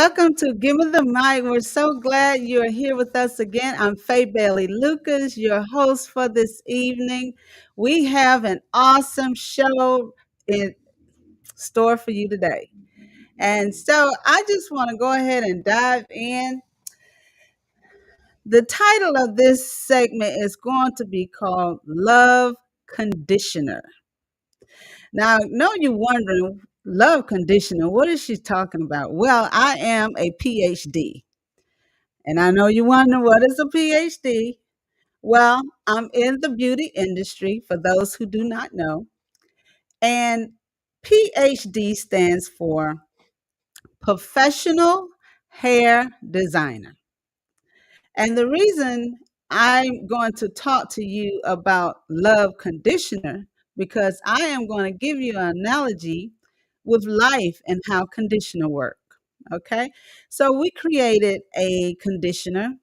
welcome to Gimme the Mic. We're so glad you're here with us again. I'm Faye Bailey Lucas, your host for this evening. We have an awesome show in store for you today. And so I just want to go ahead and dive in. The title of this segment is going to be called Love Conditioner. Now, I know you're wondering, love conditioner, what is she talking about? Well, I am a PhD. And I know you wonder, what is a PhD? Well, I'm in the beauty industry for those who do not know. And PhD stands for Professional Hair Designer. And the reason I'm going to talk to you about love conditioner because I am going to give you an analogy with life and how conditioner work. Okay. So we created a conditioner,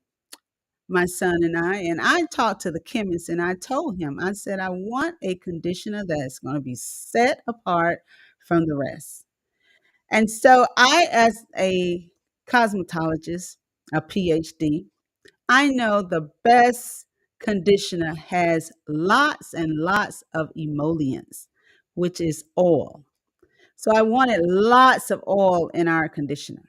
my son and I talked to the chemist and I told him, I said, I want a conditioner that's going to be set apart from the rest. And so I, as a cosmetologist, a PhD, I know the best conditioner has lots and lots of emollients, which is oil. So I wanted lots of oil in our conditioner.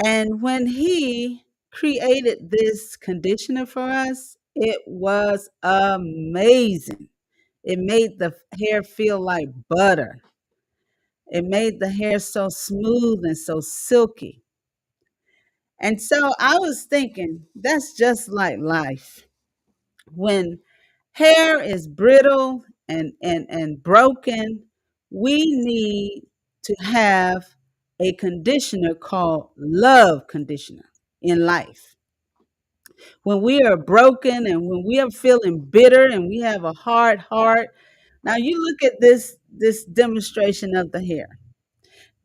And when he created this conditioner for us, it was amazing. It made the hair feel like butter. It made the hair so smooth and so silky. And so I was thinking, that's just like life. When hair is brittle and broken, we need to have a conditioner called love conditioner in life. When we are broken and when we are feeling bitter and we have a hard heart, now you look at this demonstration of the hair.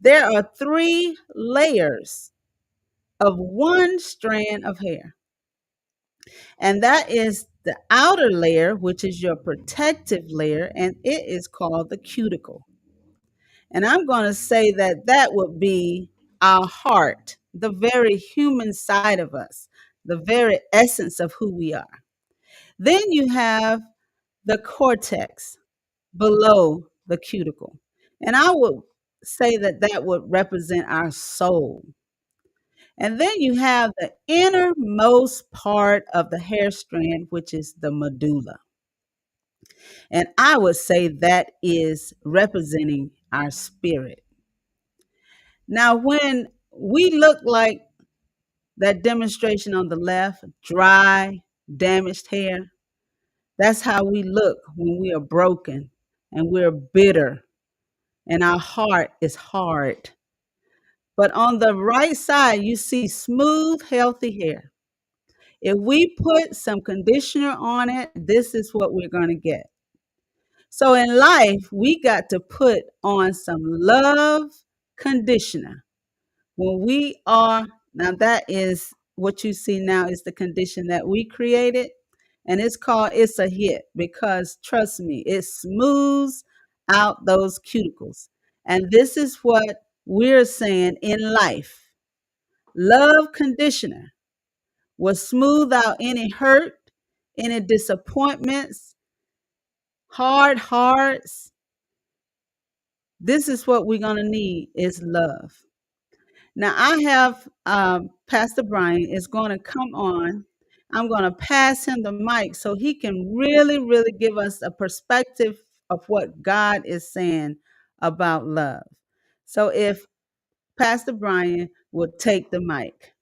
There are three layers of one strand of hair. And that is the outer layer, which is your protective layer, and it is called the cuticle. And I'm going to say that that would be our heart, the very human side of us, the very essence of who we are. Then you have the cortex below the cuticle. And I would say that that would represent our soul. And then you have the innermost part of the hair strand, which is the medulla. And I would say that is representing our spirit. Now, when we look like that demonstration on the left, dry, damaged hair, that's how we look when we are broken and we're bitter and our heart is hard. But on the right side, you see smooth, healthy hair. If we put some conditioner on it, this is what we're going to get. So in life, we got to put on some love conditioner. When we are, now that is what you see now is the condition that we created. And it's called It's a Hit because trust me, it smooths out those cuticles. And this is what we're saying in life. Love conditioner will smooth out any hurt, any disappointments, hard hearts. This is what we're going to need is love. Now I have Pastor Brian is going to come on. I'm going to pass him the mic so he can really, really give us a perspective of what God is saying about love. So if Pastor Brian would take the mic.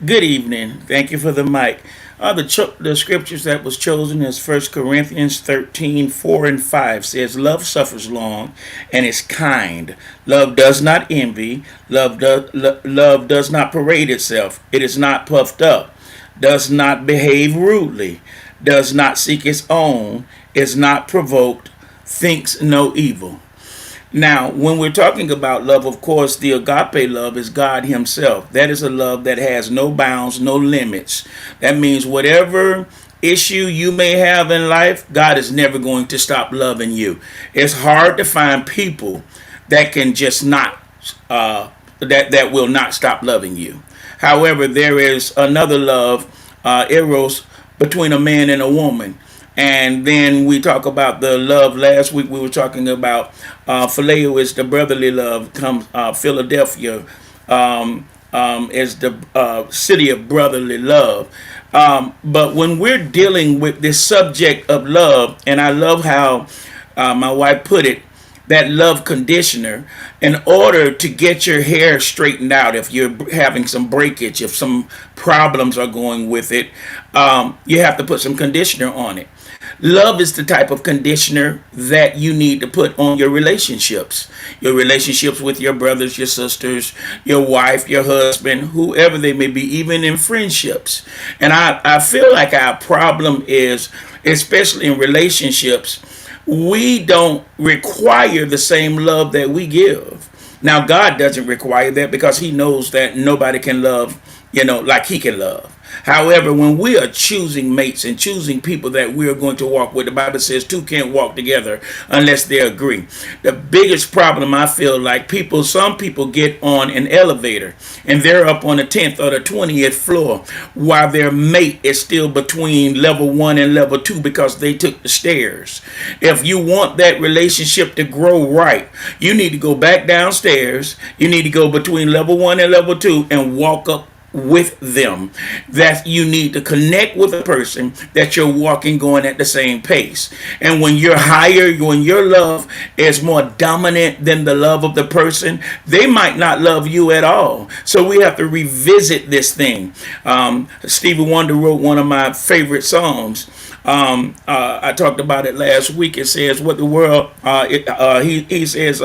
Good evening. Thank you for the mic. The scriptures that was chosen is 1 Corinthians 13:4 and 5 says, Love suffers long and is kind. Love does not envy. Love does not parade itself. It is not puffed up. Does not behave rudely. Does not seek its own. Is not provoked. Thinks no evil. Now, when we're talking about love, of course, the agape love is God Himself. That is a love that has no bounds, no limits. That means whatever issue you may have in life, God is never going to stop loving you. It's hard to find people that can just not that will not stop loving you. However, there is another love, eros, between a man and a woman. And then we talk about the love. Last week we were talking about phileo is the brotherly love. Comes Philadelphia is the city of brotherly love. But when we're dealing with this subject of love, and I love how my wife put it, that love conditioner, in order to get your hair straightened out, if you're having some breakage, if some problems are going with it, you have to put some conditioner on it. Love is the type of conditioner that you need to put on your relationships with your brothers, your sisters, your wife, your husband, whoever they may be, even in friendships. And I feel like our problem is, especially in relationships, we don't require the same love that we give. Now, God doesn't require that because He knows that nobody can love, like He can love. However, when we are choosing mates and choosing people that we are going to walk with, the Bible says two can't walk together unless they agree. The biggest problem I feel like some people get on an elevator and they're up on the 10th or the 20th floor while their mate is still between level 1 and level 2 because they took the stairs. If you want that relationship to grow right, you need to go back downstairs. You need to go between level 1 and level 2 and walk up with them. That you need to connect with a person that you're walking going at the same pace. And when you're higher, when your love is more dominant than the love of the person, they might not love you at all. So we have to revisit this thing. Stevie Wonder wrote one of my favorite songs. I talked about it last week. It says, what the world, he says,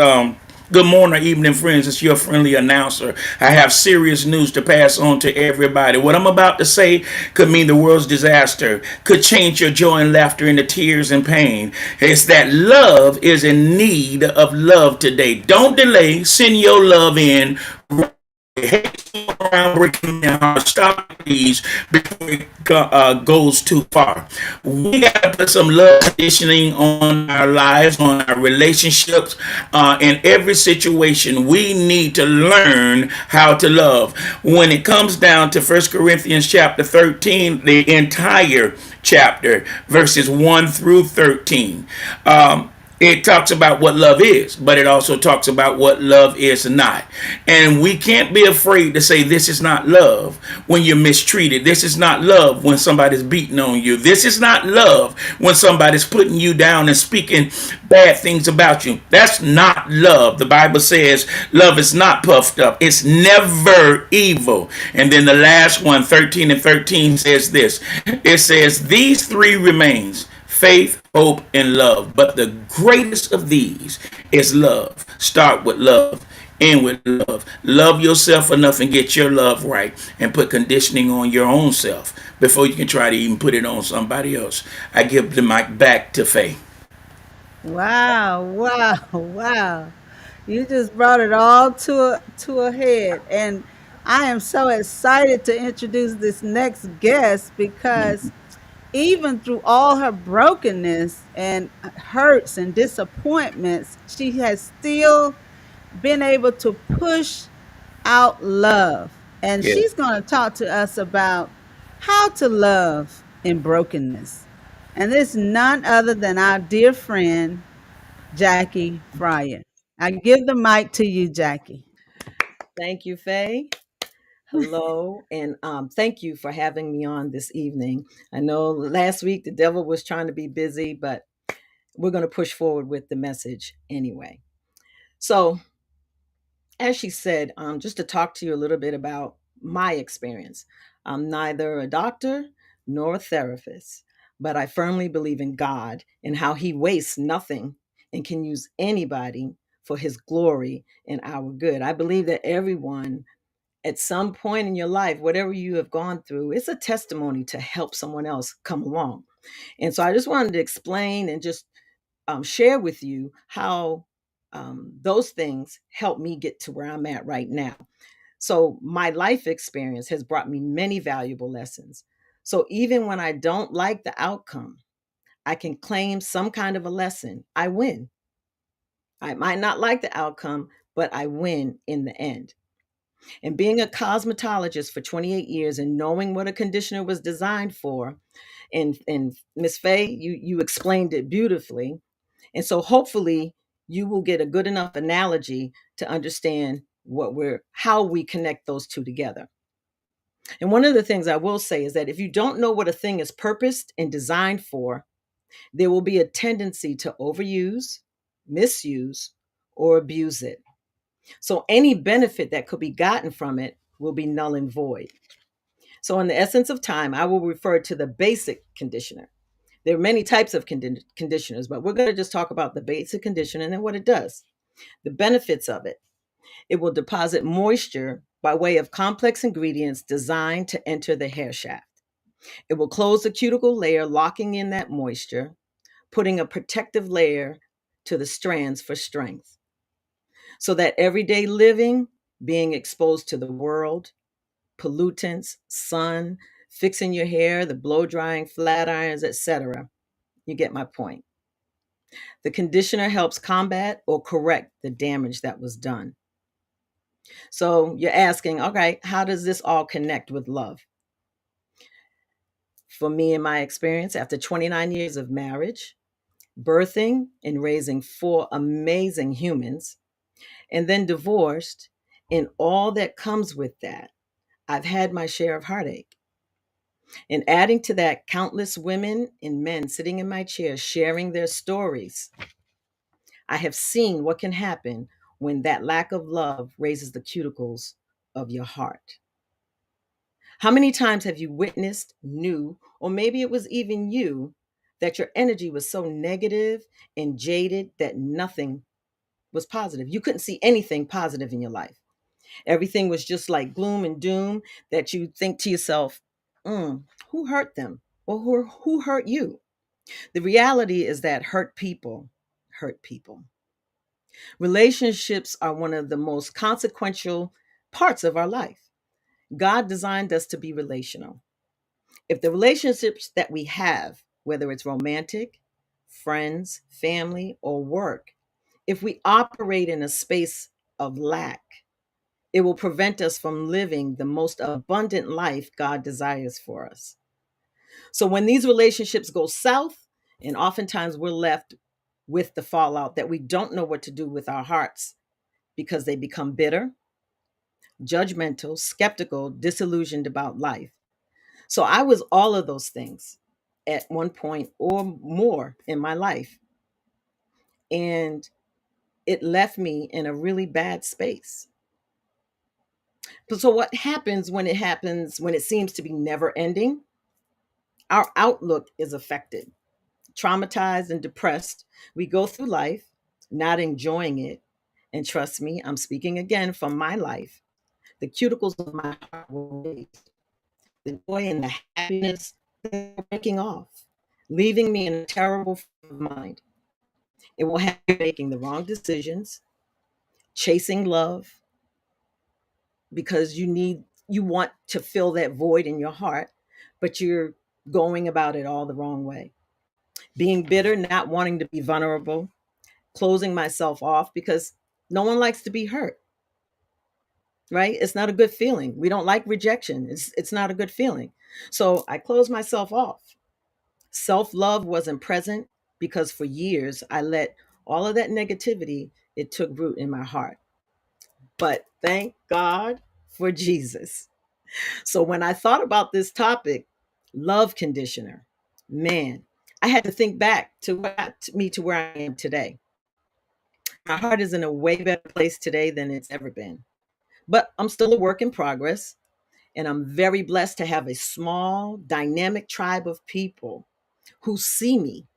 good morning, evening, friends. It's your friendly announcer. I have serious news to pass on to everybody. What I'm about to say could mean the world's disaster, could change your joy and laughter into tears and pain. It's that love is in need of love today. Don't delay. Send your love in. Around breaking down, stop these before it goes too far. We got to put some love conditioning on our lives, on our relationships, in every situation. We need to learn how to love. When it comes down to 1 Corinthians chapter 13, the entire chapter, verses 1 through 13, it talks about what love is, but it also talks about what love is not. And we can't be afraid to say this is not love when you're mistreated. This is not love when somebody's beating on you. This is not love when somebody's putting you down and speaking bad things about you. That's not love. The Bible says love is not puffed up. It's never evil. And then the last one, 13 and 13, says this. It says, these three remains: faith, hope, and love. But the greatest of these is love. Start with love. End with love. Love yourself enough and get your love right, and put conditioning on your own self before you can try to even put it on somebody else. I give the mic back to Faye. Wow, wow, wow. You just brought it all to a head. And I am so excited to introduce this next guest because even through all her brokenness and hurts and disappointments, she has still been able to push out love. And Yeah. she's going to talk to us about how to love in brokenness. And this is none other than our dear friend, Jackie Fryer. I give the mic to you, Jackie. Thank you, Faye. Hello, and thank you for having me on this evening. I know last week the devil was trying to be busy, but we're going to push forward with the message anyway. So, as she said, just to talk to you a little bit about my experience. I'm neither a doctor nor a therapist, but I firmly believe in God and how He wastes nothing and can use anybody for His glory and our good. I believe that everyone at some point in your life, whatever you have gone through, it's a testimony to help someone else come along. And so I just wanted to explain and just share with you how those things help me get to where I'm at right now. So my life experience has brought me many valuable lessons. So even when I don't like the outcome, I can claim some kind of a lesson. I win. I might not like the outcome, but I win in the end. And being a cosmetologist for 28 years and knowing what a conditioner was designed for, and Miss Faye, you explained it beautifully. And so hopefully you will get a good enough analogy to understand how we connect those two together. And one of the things I will say is that if you don't know what a thing is purposed and designed for, there will be a tendency to overuse, misuse, or abuse it. So any benefit that could be gotten from it will be null and void. So, in the essence of time, I will refer to the basic conditioner. There are many types of conditioners, but we're going to just talk about the basic conditioner and then what it does. The benefits of it: it will deposit moisture by way of complex ingredients designed to enter the hair shaft. It will close the cuticle layer, locking in that moisture, putting a protective layer to the strands for strength. So that everyday living, being exposed to the world, pollutants, sun, fixing your hair, the blow drying, flat irons, etc. You get my point. The conditioner helps combat or correct the damage that was done. So you're asking, okay, how does this all connect with love? For me, in my experience, after 29 years of marriage, birthing and raising four amazing humans, and then divorced, and all that comes with that, I've had my share of heartache. And adding to that, countless women and men sitting in my chair sharing their stories. I have seen what can happen when that lack of love raises the cuticles of your heart. How many times have you witnessed, knew, or maybe it was even you, that your energy was so negative and jaded that nothing was positive? You couldn't see anything positive in your life. Everything was just like gloom and doom, that you think to yourself, who hurt them? Or who hurt you? The reality is that hurt people hurt people. Relationships are one of the most consequential parts of our life. God designed us to be relational. If the relationships that we have, whether it's romantic, friends, family, or work, if we operate in a space of lack, it will prevent us from living the most abundant life God desires for us. So when these relationships go south, and oftentimes we're left with the fallout that we don't know what to do with our hearts because they become bitter, judgmental, skeptical, disillusioned about life. So I was all of those things at one point or more in my life. And it left me in a really bad space. So what happens when it seems to be never ending? Our outlook is affected. Traumatized and depressed, we go through life not enjoying it. And trust me, I'm speaking again from my life. The cuticles of my heart were raised. The joy and the happiness, they were breaking off, leaving me in a terrible frame of mind. It will have you making the wrong decisions, chasing love because you want to fill that void in your heart, but you're going about it all the wrong way. Being bitter, not wanting to be vulnerable, closing myself off because no one likes to be hurt, right? It's not a good feeling. We don't like rejection. It's not a good feeling. So I closed myself off. Self-love wasn't present because for years I let all of that negativity, it took root in my heart. But thank God for Jesus. So when I thought about this topic, love conditioner, man, I had to think back to what got me to where I am today. My heart is in a way better place today than it's ever been. But I'm still a work in progress, and I'm very blessed to have a small, dynamic tribe of people who see me,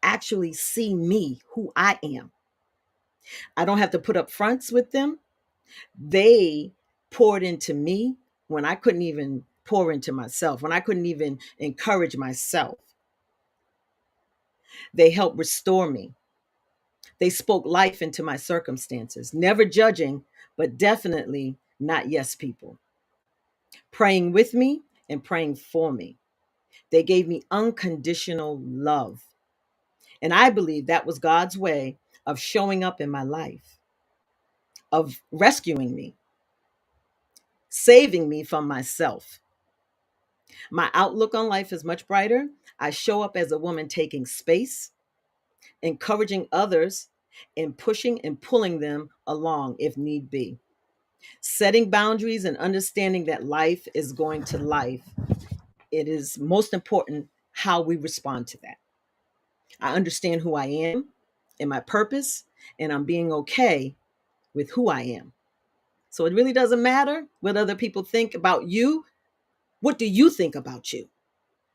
actually see me, who I am. I don't have to put up fronts with them. They poured into me when I couldn't even pour into myself, when I couldn't even encourage myself. They helped restore me. They spoke life into my circumstances, never judging, but definitely not yes people, praying with me and praying for me. They gave me unconditional love. And I believe that was God's way of showing up in my life, of rescuing me, saving me from myself. My outlook on life is much brighter. I show up as a woman taking space, encouraging others, and pushing and pulling them along if need be. Setting boundaries and understanding that life is going to life. It is most important how we respond to that. I understand who I am and my purpose, and I'm being okay with who I am. So it really doesn't matter what other people think about you. What do you think about you?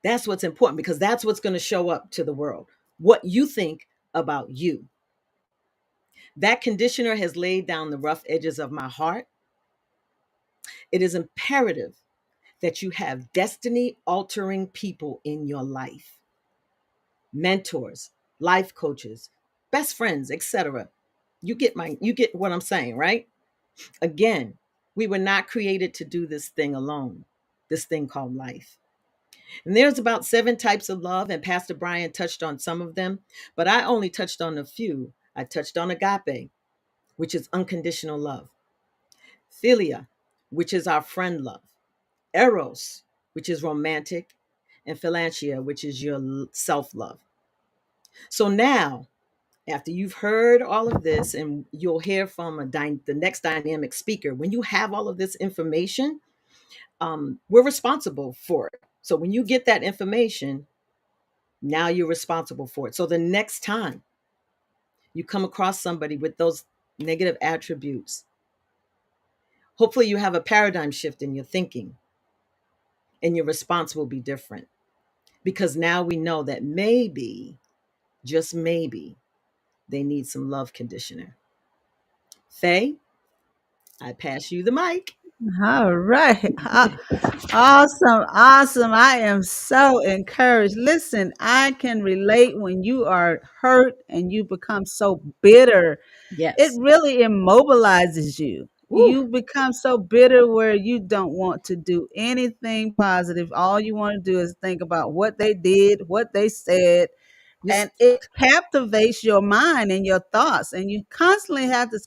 That's what's important, because that's what's going to show up to the world. What you think about you. That conditioner has laid down the rough edges of my heart. It is imperative that you have destiny altering people in your life, mentors, life coaches, best friends, etc. You get what I'm saying, right? Again, we were not created to do this thing alone, this thing called life. And there's about 7 types of love, and Pastor Brian touched on some of them, but I only touched on a few. I touched on agape, which is unconditional love, philia, which is our friend love, eros, which is romantic, and philanthropia, which is your self love. So now, after you've heard all of this, and you'll hear from the next dynamic speaker, when you have all of this information, we're responsible for it. So when you get that information, now you're responsible for it. So the next time you come across somebody with those negative attributes, hopefully you have a paradigm shift in your thinking, and your response will be different, because now we know that maybe, just maybe, they need some love conditioner. Faye, I pass you the mic. All right. Awesome. Awesome. I am so encouraged. Listen, I can relate when you are hurt and you become so bitter. It Yes. really immobilizes you. Woo. You become so bitter where you don't want to do anything positive. All you want to do is think about what they did, what they said, Just and it captivates your mind and your thoughts, and you constantly have to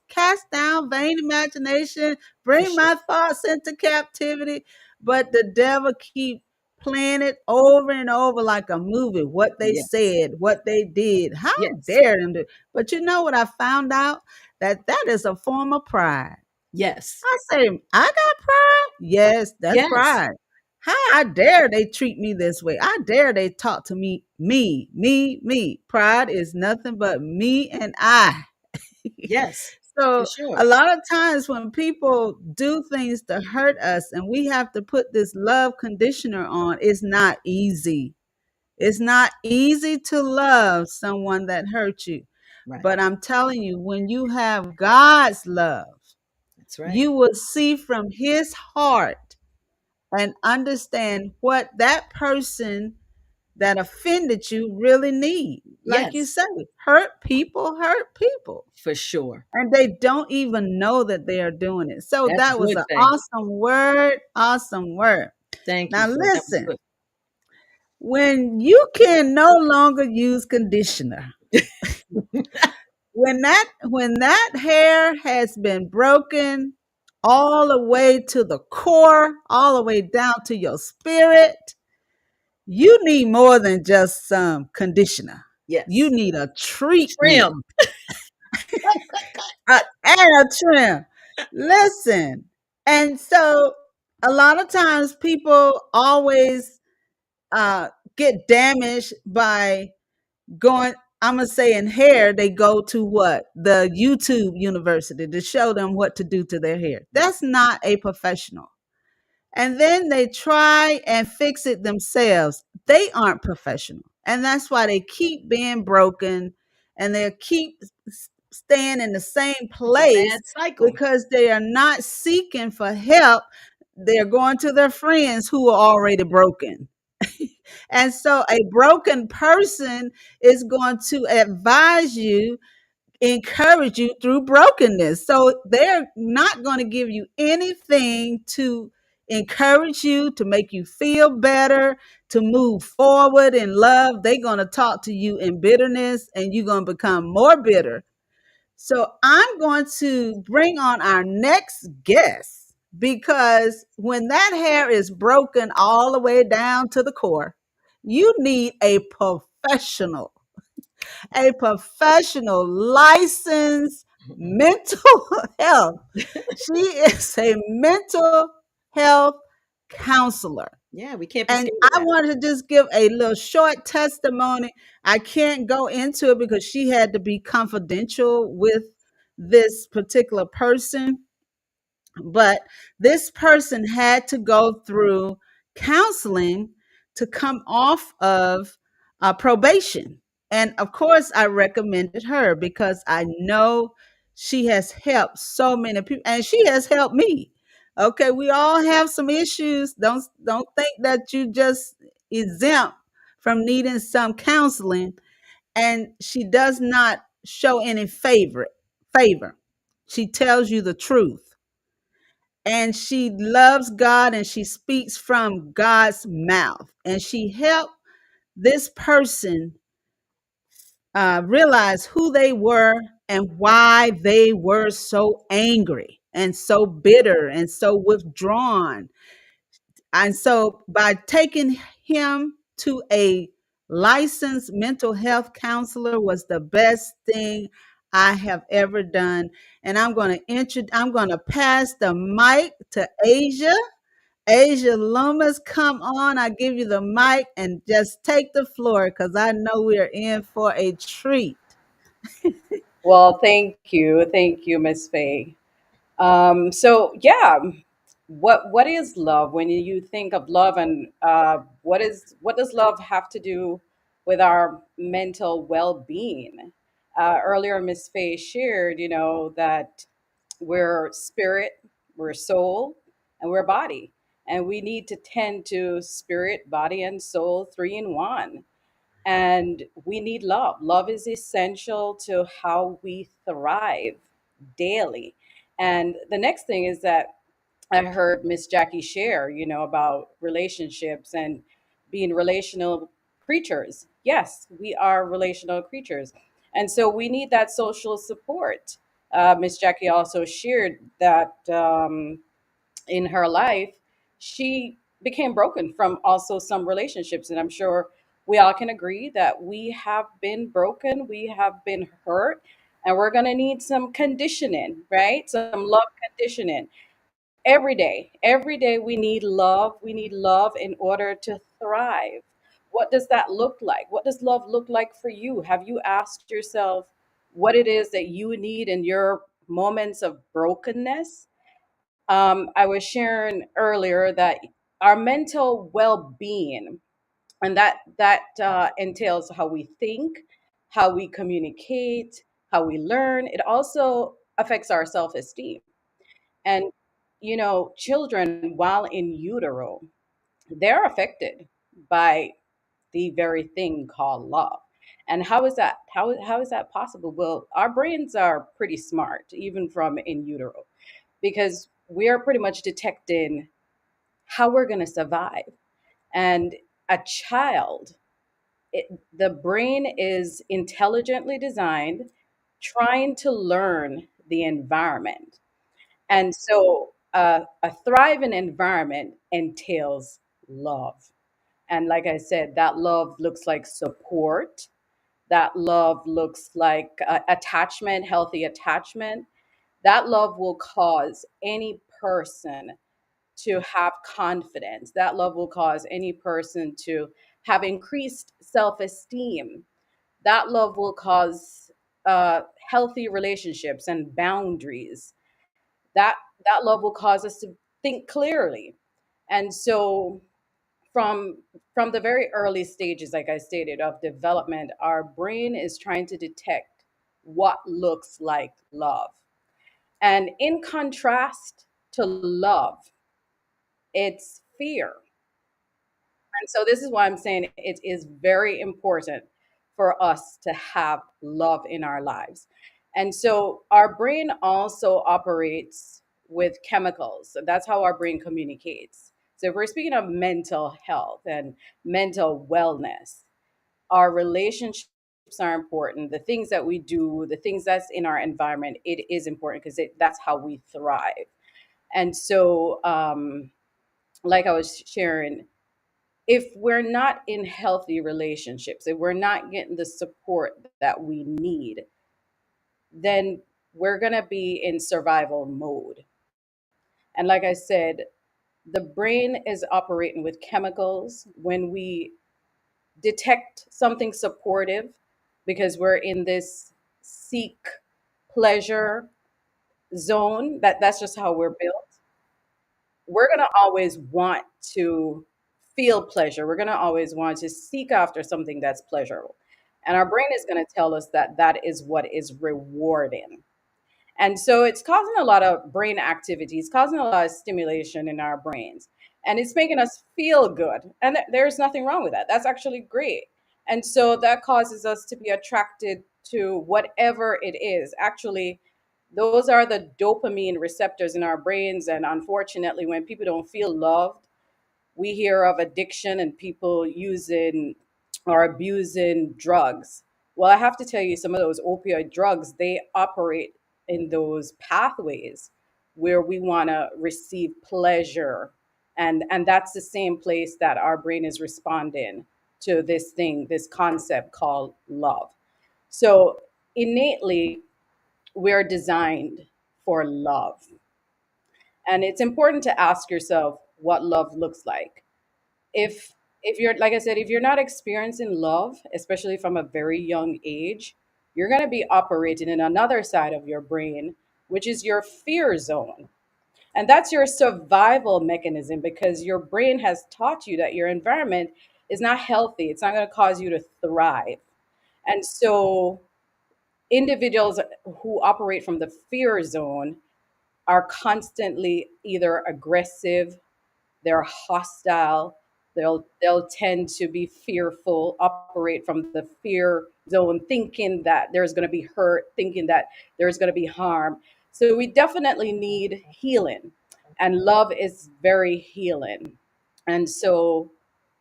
cast down vain imagination, for bring sure. my thoughts into captivity. But the devil keep playing it over and over like a movie, what they Yes. said, what they did, how Yes. dare them do. But you know what I found out? That is a form of pride. Yes. I say, I got pride. Yes, that's Yes. pride. How I dare they treat me this way? I dare they talk to me, me. Pride is nothing but me and I. Yes. For So sure. a lot of times when people do things to hurt us and we have to put this love conditioner on, it's not easy. It's not easy to love someone that hurt you. Right. But I'm telling you, when you have God's love, That's right. you will see from his heart and understand what that person that offended you really need. Like you Yes. say, hurt people hurt people. For sure. And they don't even know that they are doing it. So That's that was good, an Faye. awesome word. Awesome word. Thank you, Now Faye. That was listen, good. when you can no longer use conditioner, when that hair has been broken all the way to the core, all the way down to your spirit, you need more than just some conditioner. You Yes. need a treatment, Trim. and a trim. Listen, and so a lot of times people always uh, get damaged by going. I'm gonna say in hair, they go to what, the YouTube university to show them what to do to their hair. Right. That's not a professional. And then they try and fix it themselves. They aren't professional. And that's why they keep being broken, and they keep staying in the same It's a place bad cycle. because they are not seeking for help. They're going to their friends who are already broken. And so a broken person is going to advise you, encourage you through brokenness. So they're not going to give you anything to encourage you, to make you feel better, to move forward in love. They're going to talk to you in bitterness and you're going to become more bitter. So I'm going to bring on our next guest because when that hair is broken all the way down to the core, you need a professional licensed mental health. She is a mental health counselor. Yeah, we can't be And scared of I that. wanted to just give a little short testimony. I can't go into it because she had to be confidential with this particular person, but this person had to go through counseling to come off of probation. And of course, I recommended her because I know she has helped so many people and she has helped me. Okay, we all have some issues. Don't think that you just exempt from needing some counseling. And she does not show any favor. She tells you the truth, and she loves God and she speaks from God's mouth. And she helped this person realize who they were and why they were so angry and so bitter and so withdrawn. And so by taking him to a licensed mental health counselor was the best thing I have ever done. And I'm going to pass the mic to Asia. Asia Loomis, come on. I give you the mic and just take the floor because I know we are in for a treat. Well, thank you, Miss Faye. So yeah, what is love? When you think of love, and what does love have to do with our mental well-being? Earlier, Miss Faye shared, that we're spirit, we're soul, and we're body, and we need to tend to spirit, body, and soul, three in one. And we need love. Love is essential to how we thrive daily. And the next thing is that I heard Miss Jackie share, about relationships and being relational creatures. Yes, we are relational creatures. And so we need that social support. Miss Jackie also shared that in her life, she became broken from also some relationships. And I'm sure we all can agree that we have been broken, we have been hurt, and we're going to need some conditioning, right? Some love conditioning. Every day we need love. We need love in order to thrive. What does that look like? What does love look like for you? Have you asked yourself what it is that you need in your moments of brokenness? I was sharing earlier that our mental well-being, and that entails how we think, how we communicate, how we learn. It also affects our self-esteem. And children while in utero, they're affected by the very thing called love. And how is that? How is that possible? Well, our brains are pretty smart, even from in utero, because we are pretty much detecting how we're going to survive. And a child, the brain is intelligently designed, trying to learn the environment. And so a thriving environment entails love. And like I said, that love looks like support. That love looks like attachment, healthy attachment. That love will cause any person to have confidence. That love will cause any person to have increased self esteem. That love will cause healthy relationships and boundaries. That that love will cause us to think clearly. And so from from the very early stages, like I stated, of development, our brain is trying to detect what looks like love. And in contrast to love, it's fear. And so this is why I'm saying it is very important for us to have love in our lives. And so our brain also operates with chemicals. So that's how our brain communicates. So if we're speaking of mental health and mental wellness, our relationships are important. The things that we do, the things that's in our environment, it is important because that's how we thrive. And so, like I was sharing, if we're not in healthy relationships, if we're not getting the support that we need, then we're going to be in survival mode. And like I said, the brain is operating with chemicals. When we detect something supportive, because we're in this seek pleasure zone, that's just how we're built. We're going to always want to feel pleasure. We're going to always want to seek after something that's pleasurable. And our brain is going to tell us that that is what is rewarding. And so it's causing a lot of brain activity. It's causing a lot of stimulation in our brains. And it's making us feel good. And there's nothing wrong with that. That's actually great. And so that causes us to be attracted to whatever it is. Actually, those are the dopamine receptors in our brains. And unfortunately, when people don't feel loved, we hear of addiction and people using or abusing drugs. Well, I have to tell you, some of those opioid drugs, they operate in those pathways where we want to receive pleasure. And that's the same place that our brain is responding to this thing, this concept called love. So innately, we're designed for love. And it's important to ask yourself what love looks like. If you're, like I said, if you're not experiencing love, especially from a very young age, you're going to be operating in another side of your brain, which is your fear zone. And that's your survival mechanism because your brain has taught you that your environment is not healthy. It's not going to cause you to thrive. And so individuals who operate from the fear zone are constantly either aggressive, they're hostile, they'll tend to be fearful, operate from the fear zone, thinking that there's going to be hurt, thinking that there's going to be harm. So we definitely need healing, and love is very healing. And so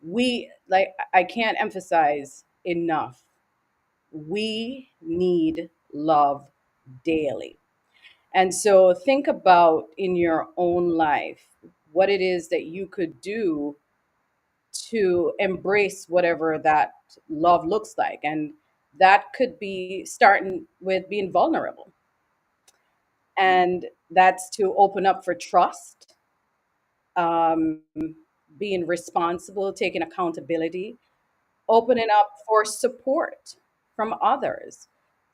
we, like, I can't emphasize enough, we need love daily. And so think about in your own life what it is that you could do to embrace whatever that love looks like. And that could be starting with being vulnerable. And that's to open up for trust, um, being responsible, taking accountability, opening up for support from others.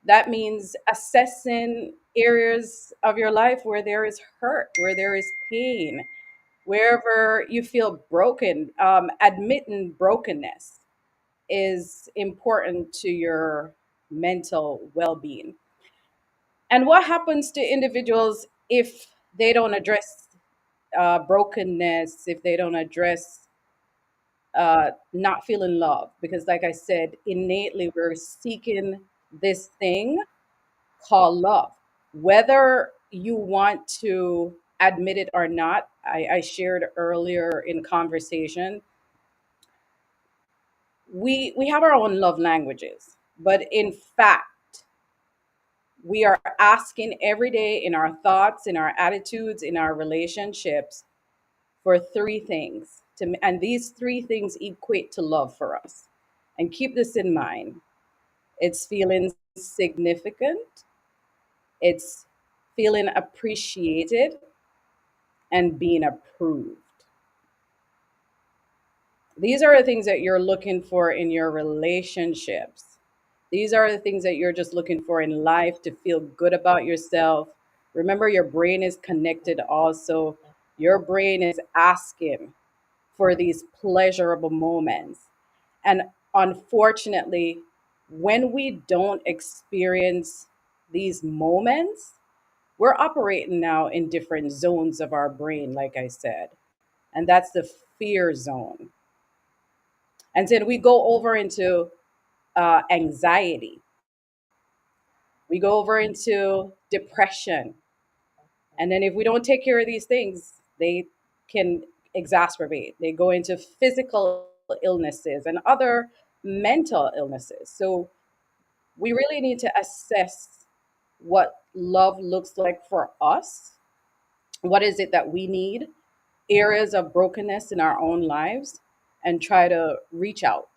That means assessing areas of your life where there is hurt, where there is pain, wherever you feel broken. Admitting brokenness is important to your mental well being. And what happens to individuals if they don't address brokenness, if they don't address not feeling love? Because, like I said, innately we're seeking this thing called love. Whether you want to admit it or not, I shared earlier in conversation, we have our own love languages. But in fact, we are asking every day in our thoughts, in our attitudes, in our relationships for three things. And these three things equate to love for us. And keep this in mind, it's feeling significant, it's feeling appreciated, and being approved. These are the things that you're looking for in your relationships. These are the things that you're just looking for in life to feel good about yourself. Remember, your brain is connected also. Your brain is asking for these pleasurable moments. And unfortunately, when we don't experience these moments, we're operating now in different zones of our brain, like I said. And that's the fear zone. And then we go over into anxiety, we go over into depression, And then if we don't take care of these things, they can exacerbate. They go into physical illnesses and other mental illnesses. So we really need to assess what love looks like for us. What is it that we need? Areas of brokenness in our own lives, and try to reach out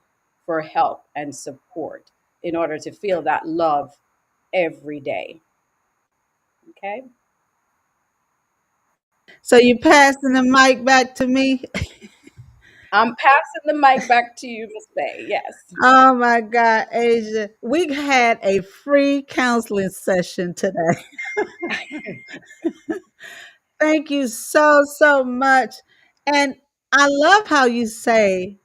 for help and support in order to feel that love every day. Okay. So you passing the mic back to me? I'm passing the mic back to you, Miss Bay. Yes. Oh my God, Asia. We had a free counseling session today. Thank you so, so much. And I love how you say,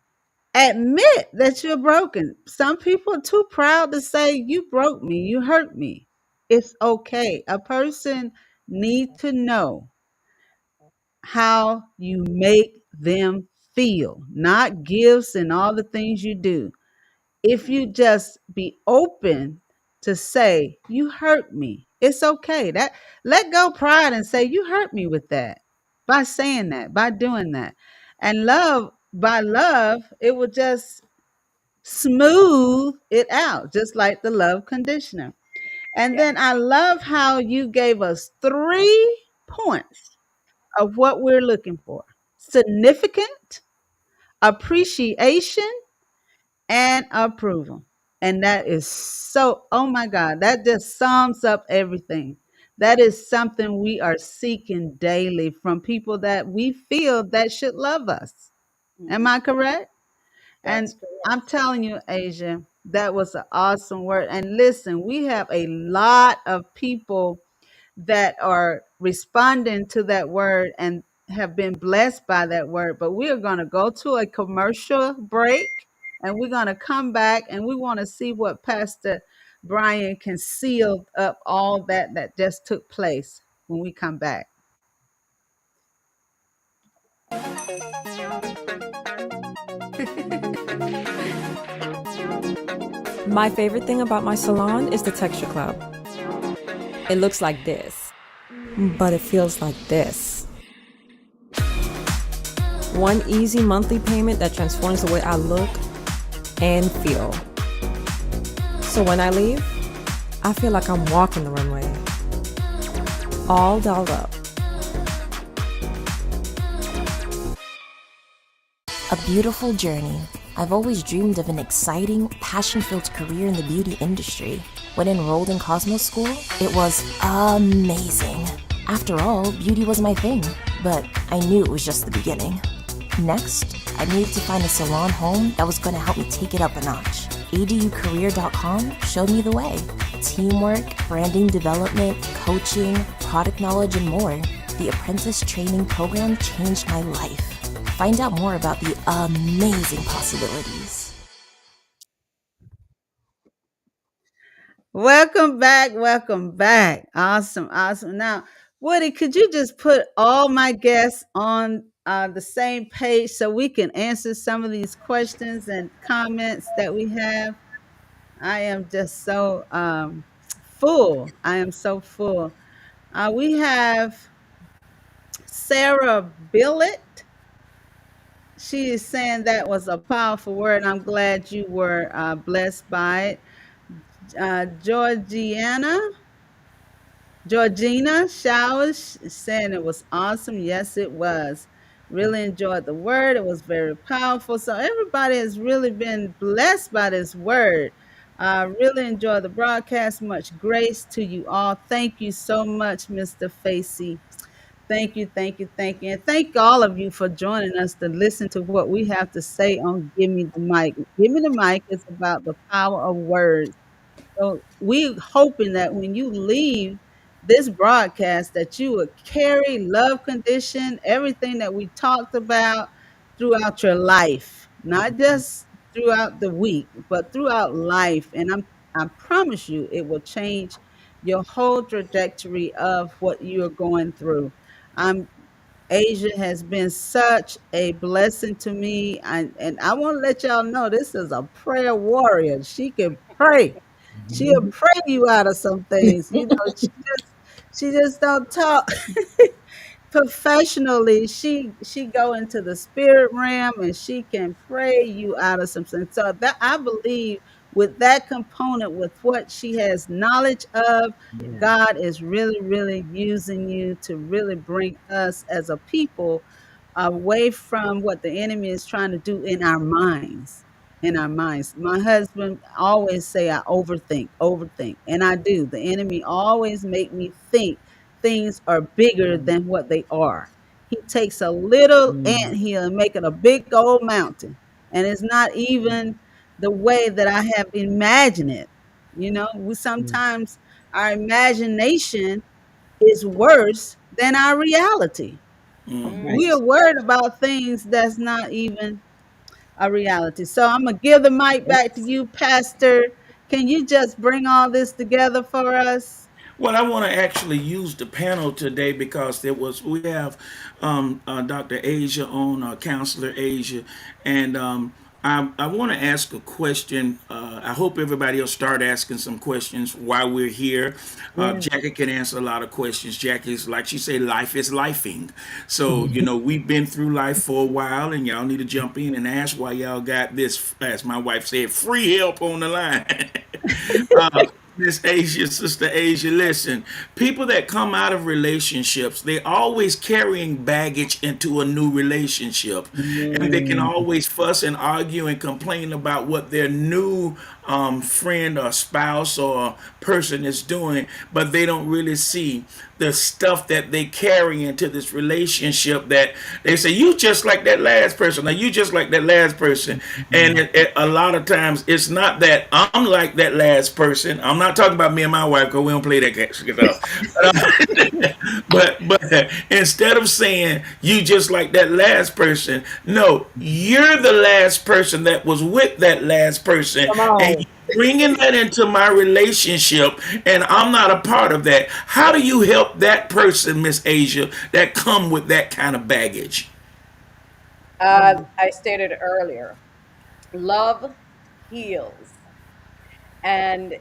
admit that you're broken. Some people are too proud to say, you broke me, you hurt me. It's okay. A person needs to know how you make them feel, not gifts and all the things you do. If you just be open to say, you hurt me, it's okay. That let go pride and say, you hurt me with that. By saying that, by doing that. And love, by love, it will just smooth it out, just like the love conditioner. And then I Yes. love how you gave us 3 points of what we're looking for: significant, appreciation, and approval. And that is so, oh my God, that just sums up everything. That is something we are seeking daily from people that we feel that should love us. Am Hmm. I correct? And That's I'm correct. telling you, Asia, that was an awesome word. And listen, we have a lot of people that are responding to that word and have been blessed by that word. But we are going to go to a commercial break and we're going to come back and we want to see what Pastor Brian can seal up all that just took place when we come back. My favorite thing about my salon is the Texture Club. It looks like this, but it feels like this. One easy monthly payment that transforms the way I look and feel. So when I leave, I feel like I'm walking the runway, all dolled up. A beautiful journey. I've always dreamed of an exciting, passion-filled career in the beauty industry. When enrolled in Cosmos School, it was amazing. After all, beauty was my thing, but I knew it was just the beginning. Next, I needed to find a salon home that was going to help me take it up a notch. aducareer.com showed me the way. Teamwork, branding development, coaching, product knowledge, and more. The apprentice training program changed my life. Find out more about the amazing possibilities. Welcome back. Welcome back. Awesome. Awesome. Now, Woody, could you just put all my guests on the same page so we can answer some of these questions and comments that we have? I am just so full. I am so full. We have Sarah Billett. She is saying that was a powerful word. I'm glad you were blessed by it. Georgiana Georgina Showers saying it was awesome. Yes, it was. Really enjoyed the word. It was very powerful. So everybody has really been blessed by this word. Really enjoyed the broadcast. Much grace to you all. Thank you so much, Mr. Facey. Thank you, thank you, thank you. And thank all of you for joining us to listen to what we have to say on Give Me the Mic. Give Me the Mic is about the power of words. So we hoping that when you leave this broadcast that you would carry love condition, everything that we talked about throughout your life, not just throughout the week, but throughout life. And I promise you it will change your whole trajectory of what you're going through. I'm Asia has been such a blessing to me. And I want to let y'all know this is a prayer warrior. She can pray. She'll pray you out of some things. You know, She just don't talk professionally. She go into the spirit realm and she can pray you out of something. So that I believe with that component, with what she has knowledge of, Yeah. God is really, really using you to really bring us as a people away from what the enemy is trying to do in our minds. In our minds. My husband always say I overthink, overthink, and I do. The enemy always make me think things are bigger Mm, than what they are. He takes a little mm, anthill and make it a big old mountain, and it's not even the way that I have imagined it. You know, we mm. sometimes our imagination is worse than our reality. We Right. are worried about things that's not even a reality. So I'm gonna give the mic back to Yes. you, Pastor. Can you just bring all this together for us? Well, I want to actually use the panel today because we have Dr. Asia on, Counselor Asia, and I want to ask a question. I hope everybody will start asking some questions while we're here. Yeah. Jackie can answer a lot of questions. Jackie's, like she said, life is lifing. So, you know, we've been through life for a while, and y'all need to jump in and ask why y'all got this, as my wife said, free help on the line. Miss Asia, Sister Asia, listen, people that come out of relationships, they always carrying baggage into a new relationship. And they can Mm, always fuss and argue and complain about what their new friend or spouse or person is doing, but they don't really see the stuff that they carry into this relationship, that they say, you just like that last person, or you just like that last person. And mm, a lot of times it's not that I'm like that last person. I'm not talking about me and my wife because we don't play that stuff. But instead of saying you just like that last person, no, you're the last person that was with that last person, come and on. you bringing that into my relationship, and I'm not a part of that. How do you help that person, Miss Asia, that come with that kind of baggage? Mm, I stated earlier, love heals. And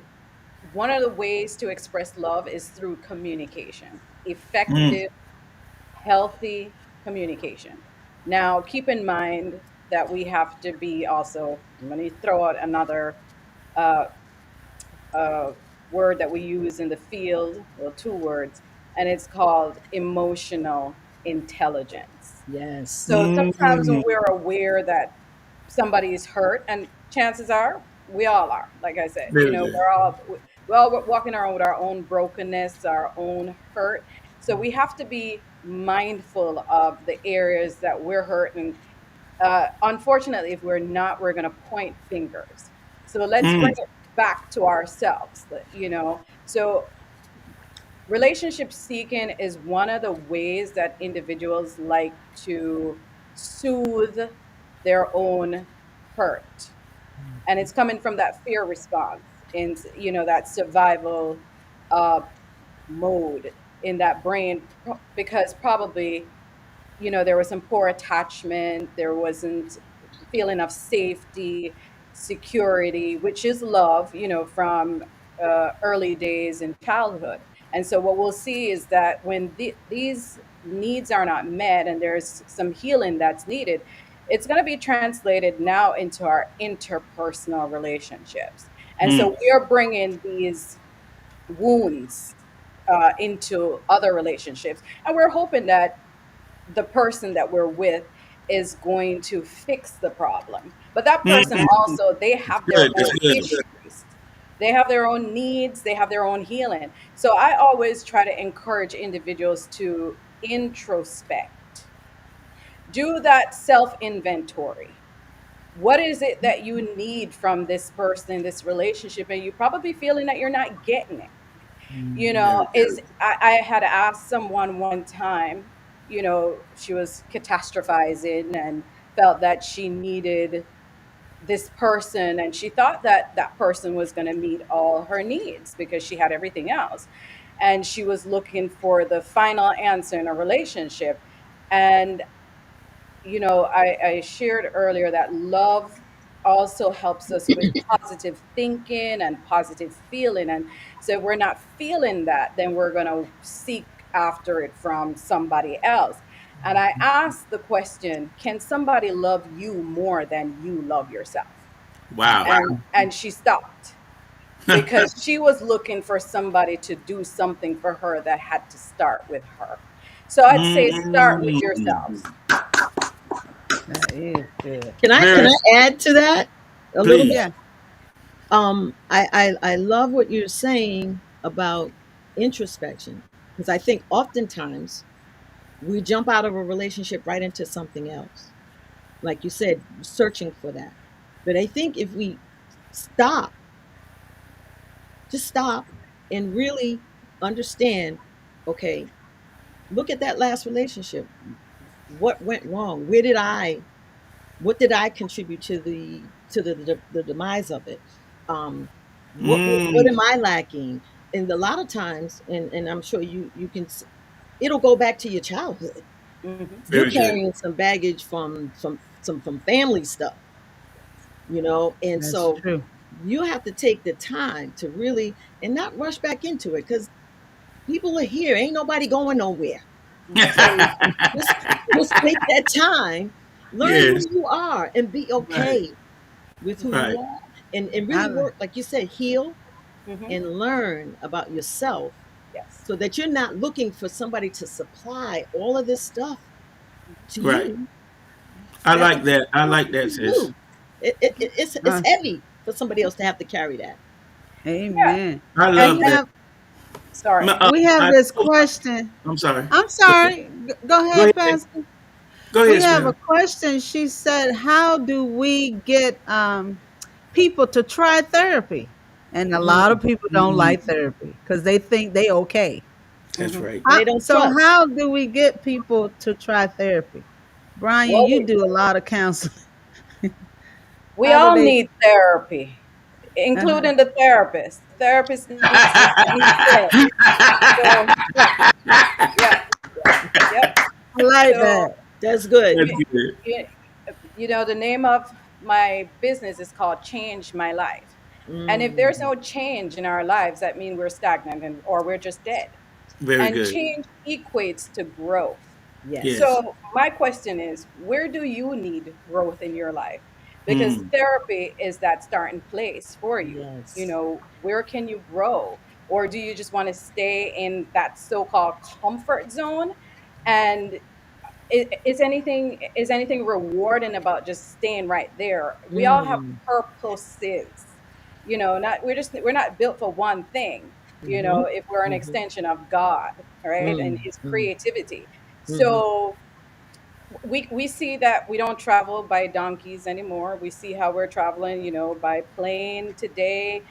one of the ways to express love is through communication, Mm, effective, healthy communication. Now, keep in mind that we have to be also, I'm going to throw out another uh, uh, word that we use in the field, well, two words, and it's called emotional intelligence. yes. So sometimes when mm, we're aware that somebody is hurt, and chances are we all are, like I said, very good. we're all walking around with our own brokenness, our own hurt. So we have to be mindful of the areas that we're hurt. And unfortunately, if we're not, we're going to point fingers. So let's bring Mm, it back to ourselves, so relationship seeking is one of the ways that individuals like to soothe their own hurt. And it's coming from that fear response in, that survival uh, mode in that brain, because probably, there was some poor attachment, there wasn't feeling of safety, security, which is love, from early days in childhood. And so what we'll see is that when these needs are not met and there's some healing that's needed, it's going to be translated now into our interpersonal relationships. And mm, so we are bringing these wounds into other relationships, and we're hoping that the person that we're with is going to fix the problem. But that person mm. also, they It's have their good. It's own good. issues. They have their own needs, they have their own healing. So I always try to encourage individuals to introspect, do that self inventory. What is it that you need from this person, this relationship, and you probably feeling that you're not getting it? Mm, Very Is good. I had asked someone one time, she was catastrophizing and felt that she needed this person, and she thought that that person was going to meet all her needs because she had everything else, and she was looking for the final answer in a relationship. And I shared earlier that love also helps us with positive thinking and positive feeling. And so if we're not feeling that, then we're going to seek after it from somebody else. And I asked the question, can somebody love you more than you love yourself? Wow. And she stopped because she was looking for somebody to do something for her that had to start with her. So I'd say start with Mm. yourselves. That is good. Can Very, I add to that a little please. Yeah. bit? I love what you're saying about introspection, because I think oftentimes we jump out of a relationship right into something else. Like you said, searching for that. But I think if we stop, just stop and really understand, okay, look at that last relationship. What went wrong? What did I contribute to the demise of it? Um, what am Mm. I lacking? And a lot of times, and I'm sure you can, it'll go back to your childhood. Hmm. You're Very good. carrying some baggage from family stuff, and That's so true. you have to take the time to really and not rush back into it, because people are here. Ain't nobody going nowhere. So just just take that time, learn who Yes. you are, and be Right. okay with who you Right. are, and I really li- work, like you said, heal Hmm. and learn about yourself, Yes. so that you're not looking for somebody to supply all of this stuff to Right. you. I That's like not that. I like what that, you sis. do. It's uh, heavy for somebody else to have to carry that. Yeah. amen. I We love And that. have sorry. we have I, this question. I'm sorry. I'm Go ahead. sorry. Go Go ahead, ahead. Pastor. Go We ahead, have a Smith. question. She said, "How do we get people to try therapy?" And a lot of Mm. people don't Mm. like therapy because they think they okay. That's Hmm. right. And they don't So trust. how do we get people to try therapy? Brian, Well, you do a lot of counseling. we How do all they? need therapy, Uh-huh. including the therapist. The therapist needs therapy. So yeah, yeah, yep. I like So that. That's good. That's you, good. the name of my business is called Change My Life. And if there's Mm. no change in our lives, that means we're stagnant or we're just dead. Very And good. change equates to growth. Yes. Yes. So my question is, where do you need growth in your life? Because Mm. therapy is that starting place for you. Yes. Where can you grow? Or do you just want to stay in that so-called comfort zone? And is anything rewarding about just staying right there? We all have Mm. purposes. Not we're not built for one thing, Mm-hmm. if we're an Mm-hmm. extension of God, right? And Mm. his Mm. creativity. Mm-hmm. So we see that we don't travel by donkeys anymore. We see how we're traveling, by plane today.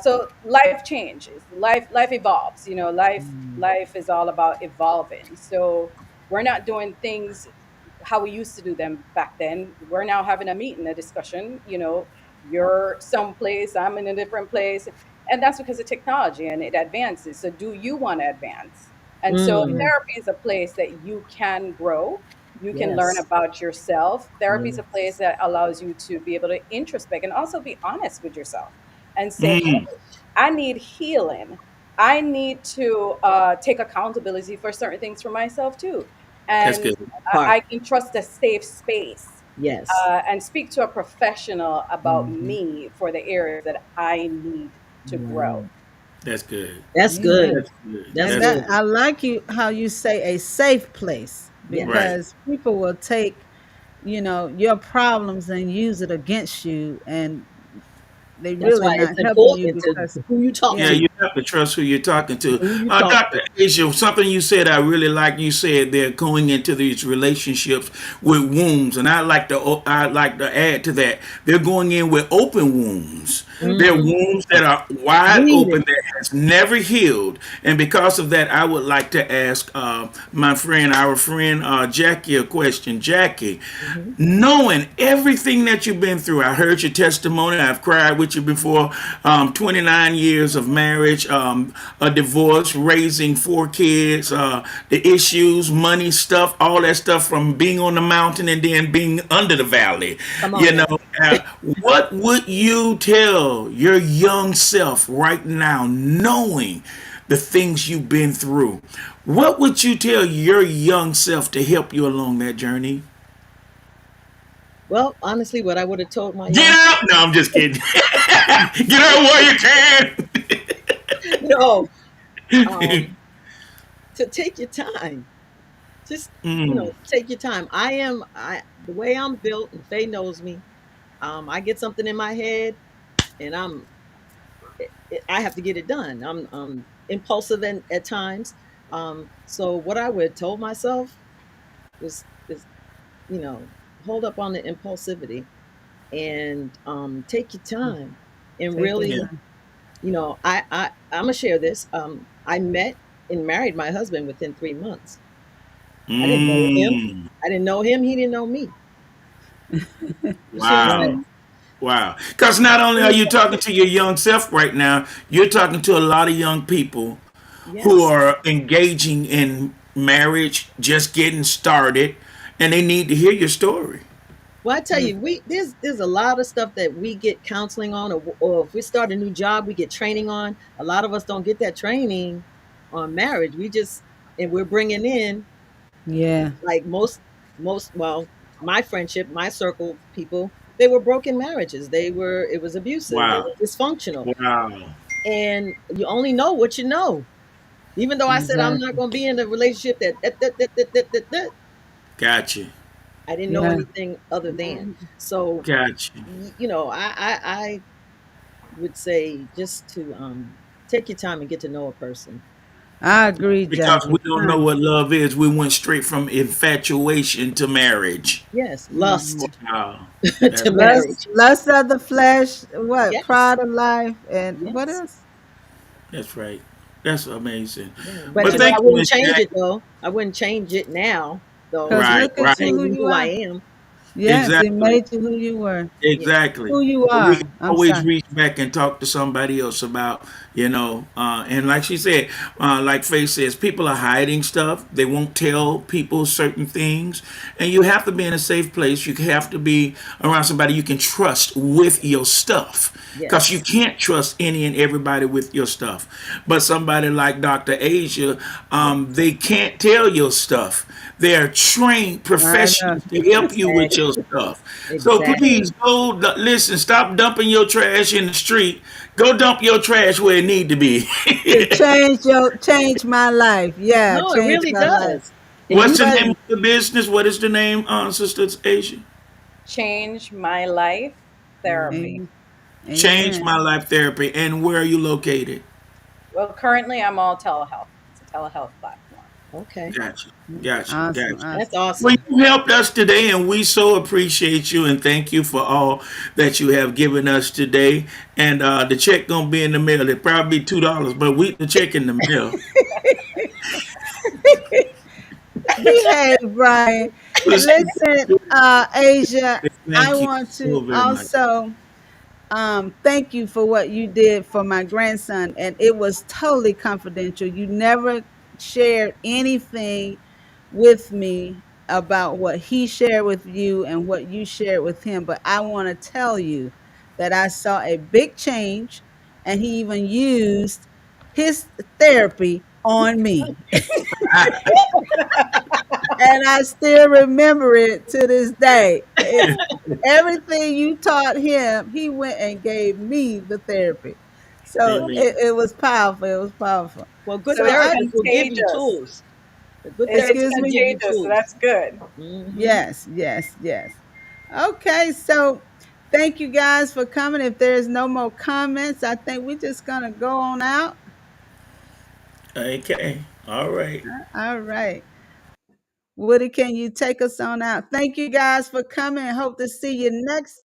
So life changes. Life evolves. Mm. Life is all about evolving. So we're not doing things how we used to do them back then. We're now having a meeting, a discussion. You're someplace, I'm in a different place, and that's because of technology and it advances. So do you want to advance? And so Mm. Yeah. therapy is a place that you can grow. You can learn Yes. about yourself. Therapy is a place Yes. that allows you to be able to introspect and also be honest with yourself and say, hey, Mm. I need healing. I need to take accountability for certain things for myself too. That's And good. Part. I can trust a safe space Yes. and speak to a professional about Mm-hmm. me for the areas that I need to grow. Right. That's good. That's good. Amen. That's good. That's And That's that good. good. I like how you say a safe place Yes. Right. because people will take, your problems and use it against you and they That's really why not it's helping you important to because who you talk Yeah, yeah. to. you have to trust who you're talking to. Who you talk Dr. to. Asia, something you said I really like. You said they're going into these relationships with wounds, and I like to add to that. They're going in with open wounds. They're Mm. wounds that are wide open Bleeding. that has never healed, and because of that, I would like to ask our friend Jackie, a question. Jackie, Mm-hmm. knowing everything that you've been through, I heard your testimony. I've cried with with you before. 29 years of marriage, a divorce, raising four kids, the issues, money stuff, all that stuff from being on the mountain and then being under the valley. Come on You now. know, what would you tell your young self right now, knowing the things you've been through? What would you tell your young self to help you along that journey? Well, honestly, what I would have told my Get young out! No, I'm just kidding. Get out while you can. no, um, to take your time. Just Mm, take your time. I the way I'm built, and Faye knows me. I get something in my head, and I have to get it done. I'm impulsive at times. So what I would have told myself is you know hold up on the impulsivity and take your time and Take your yeah. really time. I'm gonna share this. I met and married my husband within 3 months. I didn't know him. Mm, I didn't know him. He didn't know me. You see what I'm wow. Right. saying? Wow. Because not only are Really you fast. talking to your young self right now, you're talking to a lot of young people who Yes. are engaging in marriage, just getting started, and they need to hear your story. Well, I tell you, there's a lot of stuff that we get counseling on, or if we start a new job, we get training on. A lot of us don't get that training on marriage. We just and we're bringing in Yeah. like well, my friendship, my circle of people, they were broken marriages. It was abusive. It Wow. was dysfunctional, Wow. and you only know what you know. Even though I said I'm not Exactly. going to be in a relationship that Gotcha. I didn't know Yeah. anything other than. So Gotcha. I would say just to take your time and get to know a person. I agree, Because we Jackie. don't know Huh. what love is, we went straight from infatuation to marriage. Yes, Mhm. lust Wow. to That's Lust, marriage. lust of the flesh, what? Yes, Pride of life, and what yes, else? that's right. That's amazing. yeah. But But Yeah. thank I you, wouldn't Miss change Jack. it though. I wouldn't change it now though. Because Right, look at you right. who Changing you who I are. am. Yes, it Exactly. made you who you were. Yeah. Exactly. Who you But we are. can I'm always sorry. reach back and talk to somebody else about, and like she said, like Faye says, people are hiding stuff. They won't tell people certain things. And you have to be in a safe place. You have to be around somebody you can trust with your stuff. Because you Yes. can't trust any and everybody with your stuff. But somebody like Dr. Asia, Yes. they can't tell your stuff. They're trained I know. professionals to help you with your Exactly. stuff. So Exactly. please listen. Stop dumping your trash in the street. Go dump your trash where it need to be. To change my life. Yeah, No, it change really my life. does. And What's you the But name of the business? What is the name, Sister Asia? Change my life therapy. amen. Change Amen. My Life Therapy. And where are you located? Well, currently I'm all telehealth. It's a telehealth platform. okay. Gotcha. Gotcha. Awesome, Gotcha. That's awesome. Well, awesome. you helped us today, and we so appreciate you and thank you for all that you have given us today. And the check gonna be in the mail. It probably be $2, but the check in the mail. Behave, Brian. Listen, Asia, I Thank you want so to very much. also thank you for what you did for my grandson. And it was totally confidential. You never shared anything with me about what he shared with you and what you shared with him. But I want to tell you that I saw a big change, and he even used his therapy on me. And I still remember it to this day. Everything you taught him, he went and gave me the therapy. So Amen. it was powerful. It was powerful. Well, good So So it's I therapists will give you contagious. tools. A good It's excuse therapist will me. give you contagious, so tools. that's good. Hmm. Yes, yes, yes. Okay, so thank you guys for coming. If there's no more comments, I think we're just gonna go on out. Okay. All right. All right. Woody, can you take us on out? Thank you guys for coming. Hope to see you next